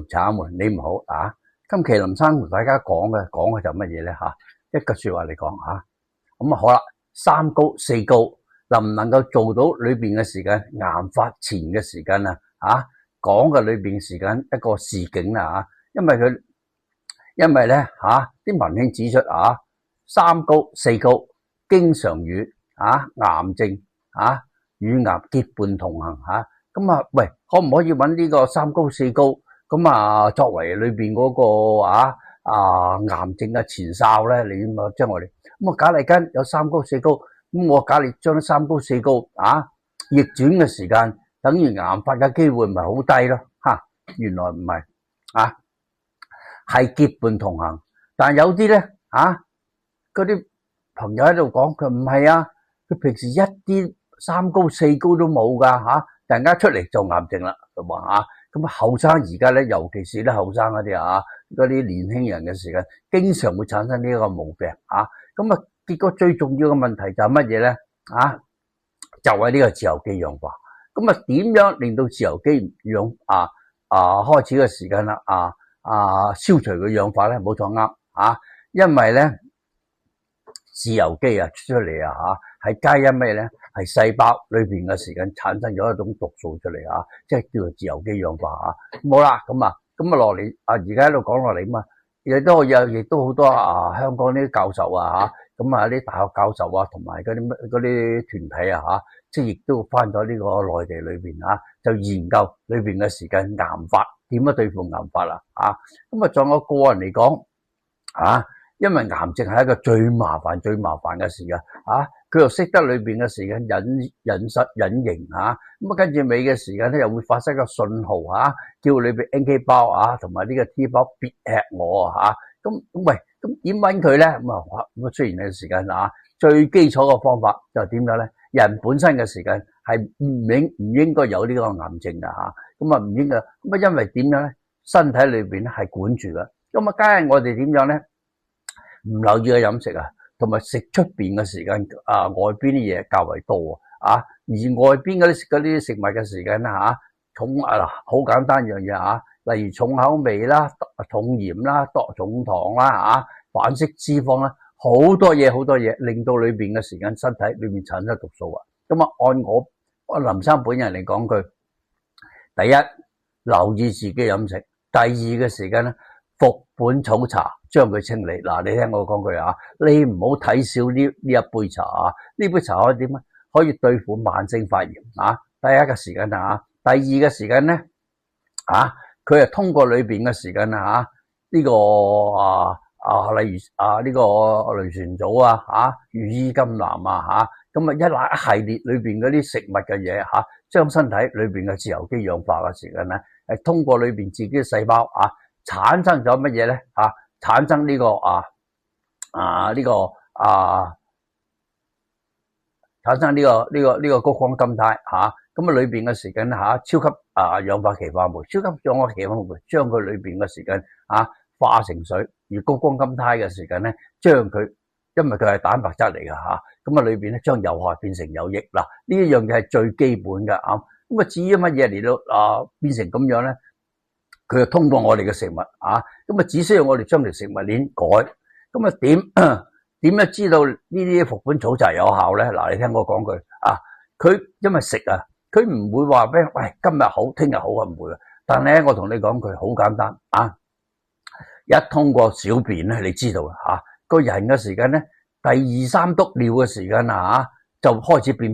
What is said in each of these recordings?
慘你唔好啊！今期林生同大家講嘅就乜嘢咧吓？一個說話嚟講吓，咁好啦，三高四高能唔能夠做到裏邊嘅時間癌發前嘅時間啊？講嘅裏邊時間一個示警啦因為咧啲文獻指出三高四高經常與癌症乳癌結伴同行咁喂，可唔可以揾呢個三高四高咁作為裏邊嗰個癌症嘅前哨咧？你將我哋咁假嚟跟有三高四高，咁我假嚟將三高四高逆轉嘅時間，等於癌發嘅機會唔係好低咯原來唔係係結伴同行，但有啲咧嗰啲朋友喺度講佢唔係佢平時一啲三高四高都冇噶突然間出嚟做癌症啦，就話咁後生而家咧，尤其是啲後生嗰啲嗰啲年輕人嘅時間，經常會產生呢一個毛病咁結果最重要嘅問題就係乜嘢咧就係呢個自由基氧化。咁點樣令到自由基氧開始嘅時間啦消除佢氧化咧？冇錯啱因為咧自由基出嚟係加因咩咧？係細胞裏邊嘅時間產生咗一種毒素出嚟即係叫做自由基氧化好啦，咁落嚟而家喺度講落嚟嘛，亦都好多香港啲教授啲大學教授同埋嗰啲團體即係亦都翻咗呢個內地裏邊就研究裏邊嘅時間癌發點樣對付癌發啦仲有個人嚟講因為癌症係一個最麻煩嘅事佢又識得裏邊嘅時間隱形跟住尾嘅時間咧又會發生個信號叫裏邊 NK 胞同埋呢個 T 胞別吃我咁點搵佢咧？咁雖然呢個時間最基礎嘅方法就係點樣咧？人本身嘅時間係唔應該有呢個癌症㗎唔應該因為點樣咧？身體裏邊係管住㗎咁加上我哋點樣咧？唔留意個飲食同埋食出邊嘅時間外邊啲嘢較為多而外邊嗰啲食物嘅時間重好簡單樣嘢例如重口味啦、重鹽啦、重糖啦反式脂肪啦，好多嘢令到裏邊嘅時間身體裏面產生毒素按我林生本人嚟講句，第一留意自己飲食，第二嘅時間咧服本草茶將佢清理你聽我講句你唔好睇小呢一杯茶呢杯茶可以點咧？可以對付慢性發炎第一個時間第二嘅時間咧佢係通過裏邊嘅時間呢個例如呢個類旋藻羽衣甘藍咁一系列裏邊嗰啲食物嘅嘢將身體裏邊嘅自由基氧化嘅時間咧係通過裏邊自己嘅細胞產生咗乜嘢咧產生呢個產生呢個谷胱甘肽裏邊嘅時間超級氧化歧化酶，超級氧化歧化酶將佢裏邊嘅時間化成水，而谷胱甘肽嘅時間咧將佢，因為佢係蛋白質嚟噶裏邊咧將有害變成有益呢一樣嘢係最基本嘅至於乜嘢嚟到變成咁樣咧？佢就通過我哋嘅食物只需要我哋將條食物鏈改點樣知道呢啲服本草茶有效咧？你聽我講句佢因為食佢唔會話俾喂今日好聽日好唔會但係咧我同你講句好簡單一通過小便咧，你知道啦個人嘅時間咧第二三督尿嘅時間就開始變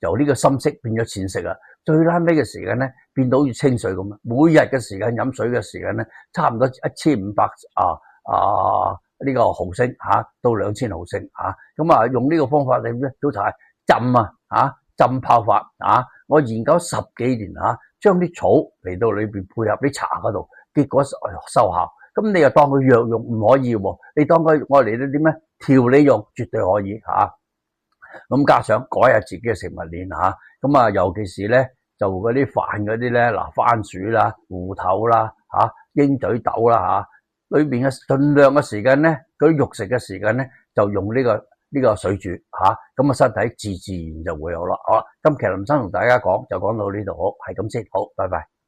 由呢個深色變咗淺色最拉尾嘅時間咧變到好似清水咁每日嘅時間飲水嘅時間咧差唔多1500呢個毫升到2000毫升用呢個方法嚟咩都就係浸泡法我研究10幾年將啲草嚟到裏邊配合啲茶嗰度，結果收效。咁你又當佢藥用唔可以你當佢我嚟到啲咩調理用絕對可以咁加上改下自己嘅食物鏈尤其是咧就嗰啲飯嗰啲咧番薯啦、芋頭啦鷹嘴豆啦裏邊嘅盡量嘅時間咧，嗰啲肉食嘅時間咧就用呢個水煮咁身體自然就會有啦。好啦，今期林生同大家講就講到呢度，好係咁先，好，拜拜。